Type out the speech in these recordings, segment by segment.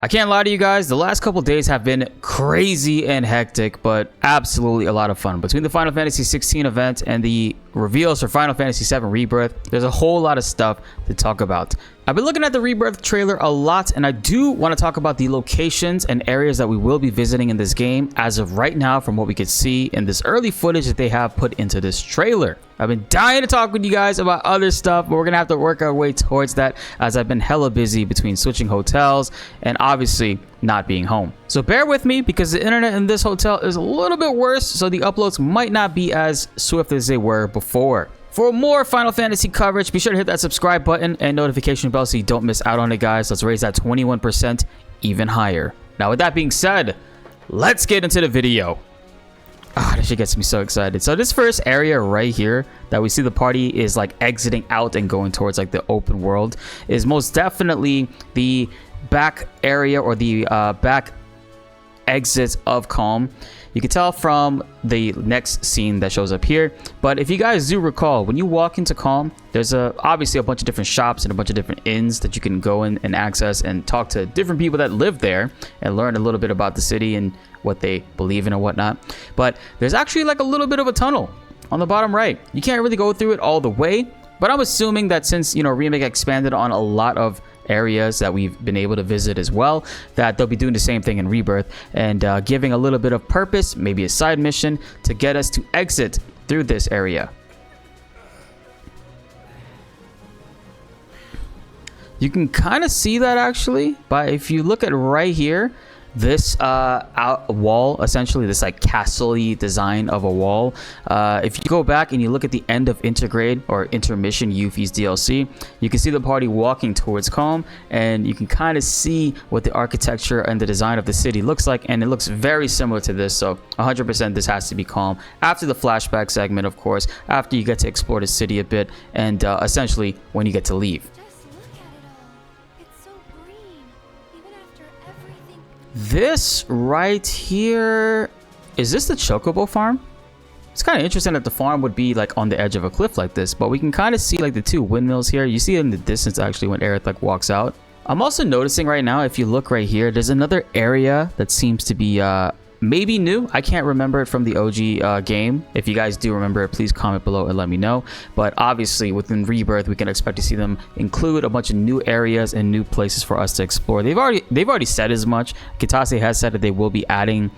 I can't lie to you guys, the last couple days have been crazy and hectic, but absolutely a lot of fun. Between the Final Fantasy 16 event and the reveals for Final Fantasy 7 Rebirth, there's a whole lot of stuff to talk about. I've been looking at the Rebirth trailer a lot, and I do want to talk about the locations and areas that we will be visiting in this game as of right now from what we could see in this early footage that they have put into this trailer. I've been dying to talk with you guys about other stuff, but we're going to have to work our way towards that as I've been hella busy between switching hotels and obviously not being home. So bear with me because the internet in this hotel is a little bit worse, so the uploads might not be as swift as they were before. For more Final Fantasy coverage, be sure to hit that subscribe button and notification bell so you don't miss out on it, guys. Let's raise that 21% even higher. Now, with that being said, let's get into the video. This shit gets me so excited. So this first area right here that we see the party is like exiting out and going towards like the open world is most definitely the back area or the back exits of Calm. You can tell from the next scene that shows up here, but if you guys do recall, when you walk into Calm, there's obviously a bunch of different shops and a bunch of different inns that you can go in and access and talk to different people that live there and learn a little bit about the city and what they believe in and whatnot. But there's actually like a little bit of a tunnel on the bottom right. You can't really go through it all the way, but I'm assuming that since, you know, Remake expanded on a lot of areas that we've been able to visit as well, that they'll be doing the same thing in Rebirth and giving a little bit of purpose, maybe a side mission to get us to exit through this area. You can kind of see that actually, but if you look at right here, this wall, essentially this like castle-y design of a wall, if you go back and you look at the end of Intergrade or Intermission Yuffie's DLC, you can see the party walking towards Calm, and you can kind of see what the architecture and the design of the city looks like, and it looks very similar to this. So 100% this has to be Calm after the flashback segment, of course, after you get to explore the city a bit, and essentially when you get to leave. This right here, is this the Chocobo farm? It's kind of interesting that the farm would be like on the edge of a cliff like this, but we can kind of see like the two windmills here. You see it in the distance actually when Aerith like walks out. I'm also noticing right now, if you look right here, there's another area that seems to be maybe new. I can't remember it from the OG game. If you guys do remember it, please comment below and let me know. But obviously within Rebirth, we can expect to see them include a bunch of new areas and new places for us to explore. They've already said as much. Kitase has said that they will be adding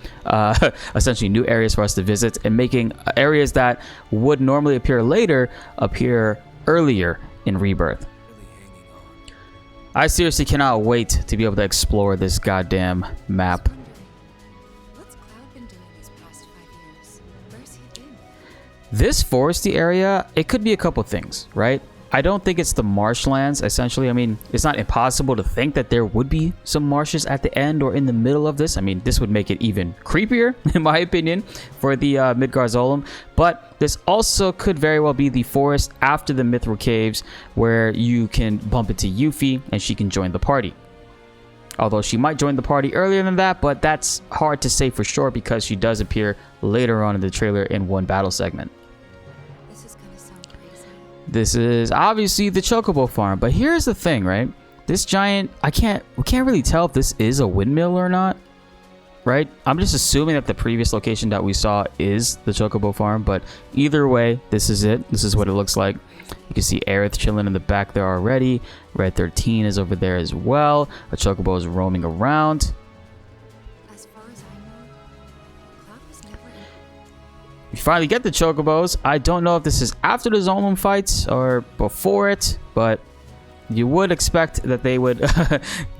essentially new areas for us to visit and making areas that would normally appear later appear earlier in Rebirth. I seriously cannot wait to be able to explore this goddamn map. This foresty area, it could be a couple things, right? I don't think it's the marshlands, essentially. I mean, it's not impossible to think that there would be some marshes at the end or in the middle of this. I mean, this would make it even creepier, in my opinion, for the Midgar Zolom. But this also could very well be the forest after the Mithril Caves, where you can bump into Yuffie and she can join the party. Although she might join the party earlier than that, but that's hard to say for sure because she does appear later on in the trailer in one battle segment. This is obviously the Chocobo farm, but here's the thing, right? This giant, we can't really tell if this is a windmill or not, right? I'm just assuming that the previous location that we saw is the Chocobo farm, but either way, this is it. This is what it looks like. You can see Aerith chilling in the back there already. Red 13 is over there as well. A Chocobo is roaming around. You finally get the Chocobos. I don't know if this is after the Zolom fights or before it, but you would expect that they would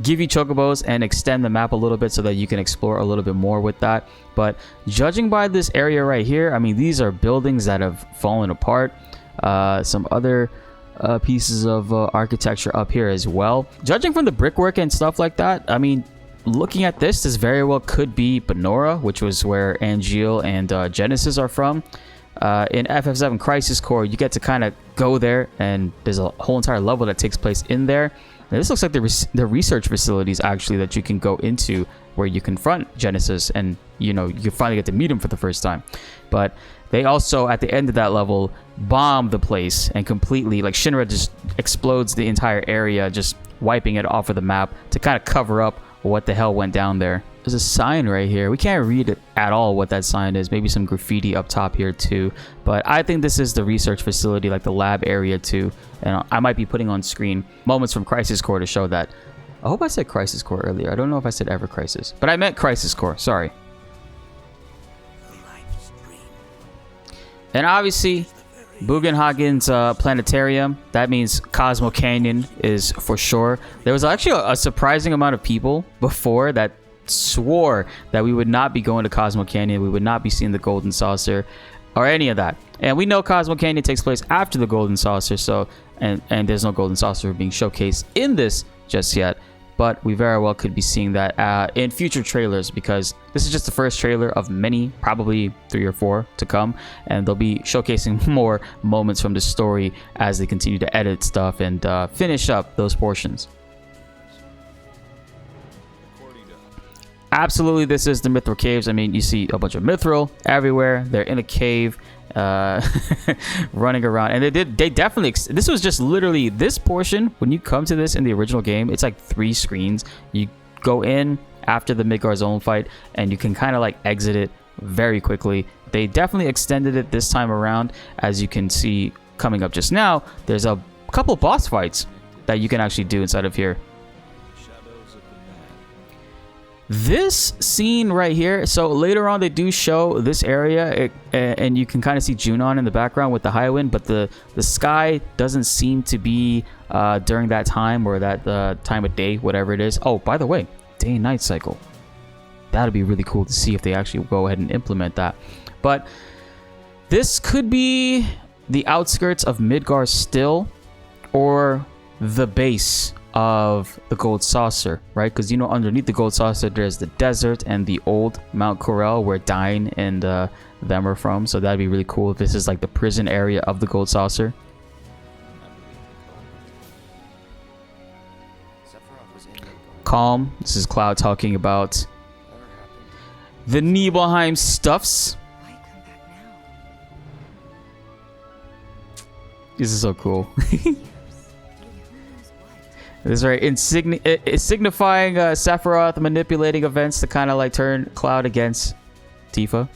give you Chocobos and extend the map a little bit so that you can explore a little bit more with that. But judging by this area right here, I mean, these are buildings that have fallen apart. Some other pieces of architecture up here as well. Judging from the brickwork and stuff like that, I mean, looking at this very well could be Benora, which was where Angeal and Genesis are from. In FF7 Crisis Core, you get to kind of go there, and there's a whole entire level that takes place in there. And this looks like the research facilities actually that you can go into where you confront Genesis, and you know, you finally get to meet him for the first time. But they also, at the end of that level, bomb the place and completely, like, Shinra just explodes the entire area, just wiping it off of the map to kind of cover up what the hell went down there. There's a sign right here. We can't read it at all what that sign is. Maybe some graffiti up top here too. But I think this is the research facility, like the lab area too. And I might be putting on screen moments from Crisis Core to show that. I hope I said Crisis Core earlier. I don't know if I said Ever Crisis, but I meant Crisis Core. Sorry. And obviously, Bugenhagen's planetarium. That means Cosmo Canyon is for sure. There was actually a surprising amount of people before that swore that we would not be going to Cosmo Canyon. We would not be seeing the Golden Saucer or any of that. And we know Cosmo Canyon takes place after the Golden Saucer. So, and there's no Golden Saucer being showcased in this just yet. But we very well could be seeing that in future trailers, because this is just the first trailer of many, probably 3 or 4 to come, and they'll be showcasing more moments from the story as they continue to edit stuff and finish up those portions. Absolutely, this is the Mithril Caves. I mean, you see a bunch of Mithril everywhere. They're in a cave, running around, and they definitely this was just literally this portion. When you come to this in the original game, it's like 3 screens. You go in after the Midgar Zone fight, and you can kind of like exit it very quickly. They definitely extended it this time around. As you can see coming up just now, there's a couple boss fights that you can actually do inside of here. This scene right here, so later on they do show this area, and you can kind of see Junon in the background with the high wind, but the sky doesn't seem to be during that time, or that time of day, whatever it is. Oh, by the way, day and night cycle. That'd be really cool to see if they actually go ahead and implement that. But this could be the outskirts of Midgar still, or the base of the Gold Saucer, right? Because, you know, underneath the Gold Saucer there's the desert and the old Mount Corel where Dine and them are from. So that'd be really cool if this is like the prison area of the Gold Saucer. Calm. This is Cloud talking about the Nibelheim stuffs. This is so cool. This is right. It's signifying Sephiroth manipulating events to kind of like turn Cloud against Tifa.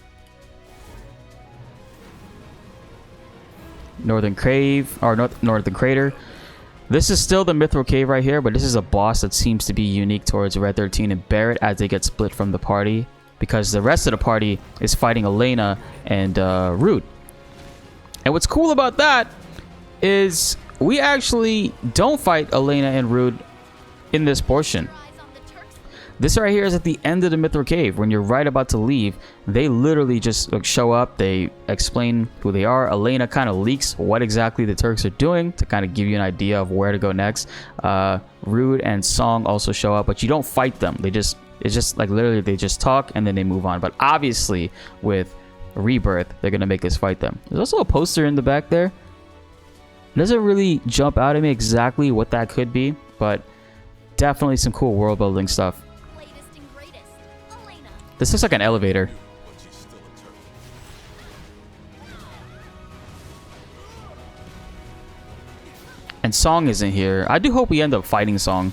Northern Cave, or Northern Crater. This is still the Mithril Cave right here, but this is a boss that seems to be unique towards Red 13 and Barret as they get split from the party, because the rest of the party is fighting Elena and Root. And what's cool about that is we actually don't fight Elena and Root in this portion. This right here is at the end of the Mithril Cave. When you're right about to leave, they literally just show up. They explain who they are. Elena kind of leaks what exactly the Turks are doing to kind of give you an idea of where to go next. Root and Song also show up, but you don't fight them. It's just like literally they just talk and then they move on. But obviously with Rebirth, they're gonna make us fight them. There's also a poster in the back there. It doesn't really jump out at me exactly what that could be, but definitely some cool world building stuff. This looks like an elevator. And Song isn't here. I do hope we end up fighting Song.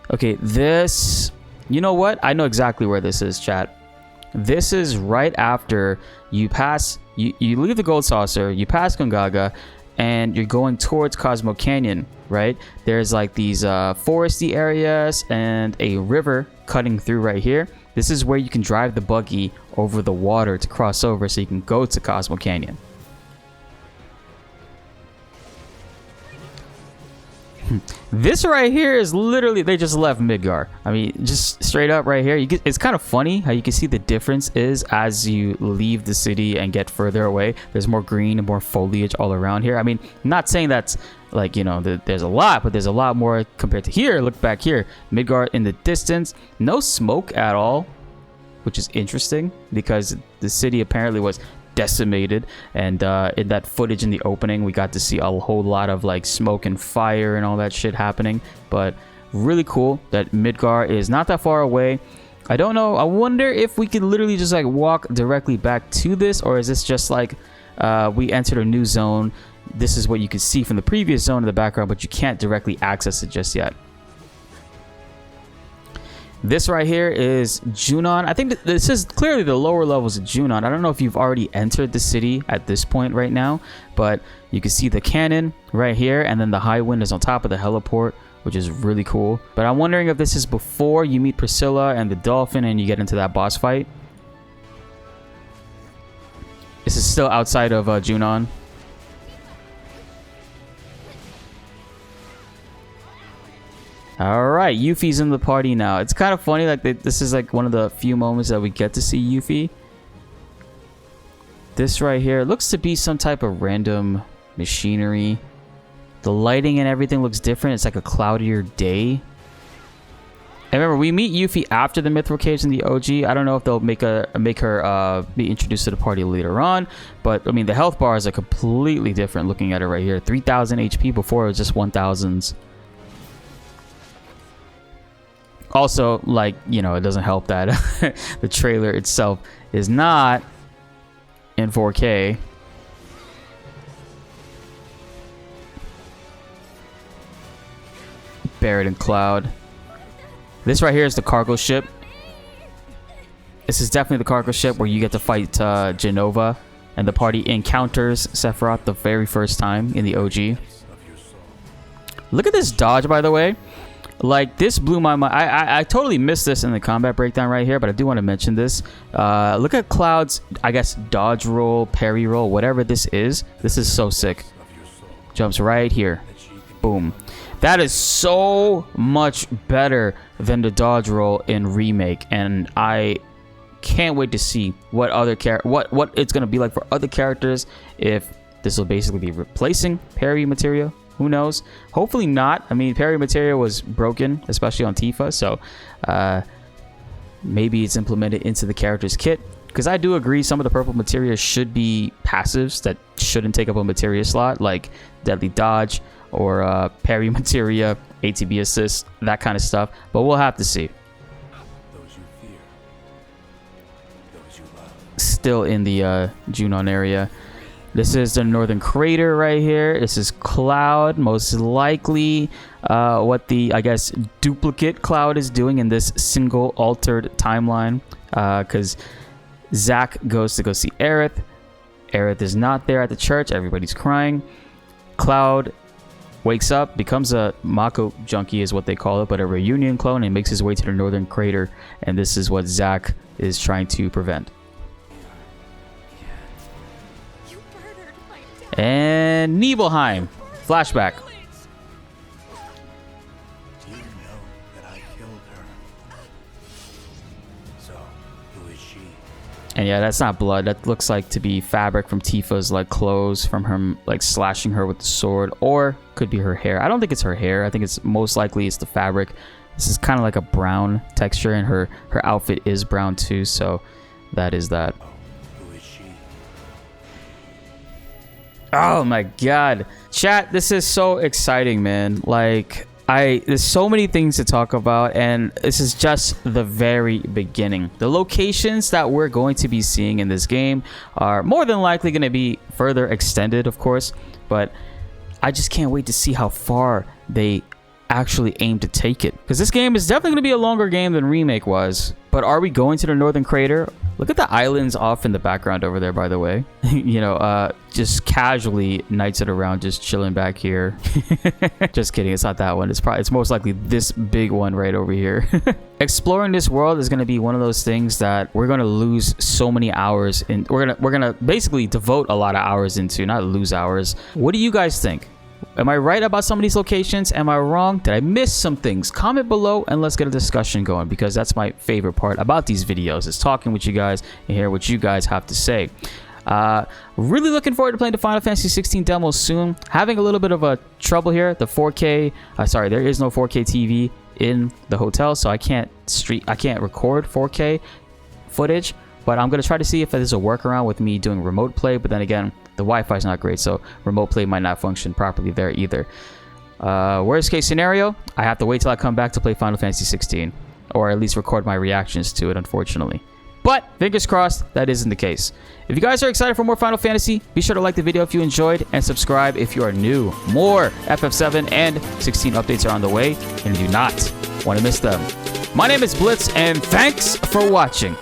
Okay, this... You know what? I know exactly where this is, chat. This is right after you pass... You leave the Gold Saucer, you pass Gongaga, and you're going towards Cosmo Canyon, right? There's like these foresty areas and a river cutting through right here. This is where you can drive the buggy over the water to cross over so you can go to Cosmo Canyon. This right here is literally, they just left Midgar. I mean, just straight up right here. It's kind of funny how you can see the difference is as you leave the city and get further away. There's more green and more foliage all around here. I mean, I'm not saying that's like, you know, there's a lot, but there's a lot more compared to here. Look back here. Midgar in the distance. No smoke at all, which is interesting because the city apparently was decimated, and in that footage in the opening we got to see a whole lot of like smoke and fire and all that shit happening. But really cool that Midgar is not that far away. I don't know, I wonder if we could literally just like walk directly back to this, or is this just like we entered a new zone. This is what you can see from the previous zone in the background, but you can't directly access it just yet. This right here is Junon. I think this is clearly the lower levels of Junon. I don't know if you've already entered the city at this point right now, but you can see the cannon right here, and then the high wind is on top of the heliport, which is really cool. But I'm wondering if this is before you meet Priscilla and the dolphin and you get into that boss fight. This is still outside of Junon. All right, Yuffie's in the party now. It's kind of funny, like this is like one of the few moments that we get to see Yuffie. This right here looks to be some type of random machinery. The lighting and everything looks different. It's like a cloudier day. And remember, we meet Yuffie after the Mithril Caves in the OG. I don't know if they'll make her be introduced to the party later on, but I mean the health bars are completely different. Looking at it right here, 3,000 HP before it was just 1,000s. Also, like, you know, it doesn't help that the trailer itself is not in 4K. Barret and Cloud. This right here is the cargo ship. This is definitely the cargo ship where you get to fight Jenova, and the party encounters Sephiroth the very first time in the OG. Look at this dodge, by the way. Like, this blew my mind. I totally missed this in the combat breakdown right here, but I do want to mention this. Look at Cloud's, I guess, dodge roll, parry roll, whatever this is. This is so sick. Jumps right here. Boom. That is so much better than the dodge roll in Remake, and I can't wait to see what other what it's going to be like for other characters, if this will basically be replacing parry materia. Who knows? Hopefully not. I mean, parry materia was broken, especially on Tifa, so maybe it's implemented into the character's kit. Because I do agree some of the purple materia should be passives that shouldn't take up a materia slot, like Deadly Dodge or parry materia, ATB assist, that kind of stuff. But we'll have to see. Still in the Junon area. This is the northern crater right here. This is Cloud, most likely what the, I guess, duplicate Cloud is doing in this single altered timeline, because Zack goes to go see Aerith. Aerith is not there at the church. Everybody's crying. Cloud wakes up, becomes a Mako junkie is what they call it, but a reunion clone, and makes his way to the northern crater, and this is what Zack is trying to prevent. And Nibelheim flashback. Do you know that I killed her? So, who is she? And yeah, that's not blood. That looks like to be fabric from Tifa's like clothes, from her like slashing her with the sword, or could be her hair. I don't think it's her hair. I think it's most likely it's the fabric. This is kind of like a brown texture, and her outfit is brown too, so that is that. Oh my god, chat, this is so exciting, man. Like, there's so many things to talk about, and this is just the very beginning. The locations that we're going to be seeing in this game are more than likely going to be further extended, of course, but I just can't wait to see how far they actually aim to take it, because this game is definitely going to be a longer game than Remake was. But are we going to the northern crater? Look at the islands off in the background over there, by the way. You know, just casually knights it around, just chilling back here. Just kidding, it's not that one. It's most likely this big one right over here. Exploring this world is going to be one of those things that we're going to lose so many hours in. We're gonna basically devote a lot of hours into, not lose hours. What do you guys think? Am I right about some of these locations? Am I wrong? Did I miss some things? Comment below and let's get a discussion going, because that's my favorite part about these videos, is talking with you guys and hear what you guys have to say. Really looking forward to playing the Final Fantasy 16 demo soon. Having a little bit of a trouble here. The 4K, sorry, there is no 4K TV in the hotel, so I can't record 4K footage. But I'm going to try to see if there's a workaround with me doing remote play. But then again, the Wi-Fi is not great, so remote play might not function properly there either. Worst case scenario, I have to wait till I come back to play Final Fantasy 16. Or at least record my reactions to it, unfortunately. But fingers crossed, that isn't the case. If you guys are excited for more Final Fantasy, be sure to like the video if you enjoyed, and subscribe if you are new. More FF7 and 16 updates are on the way, and you do not want to miss them. My name is Blitz, and thanks for watching.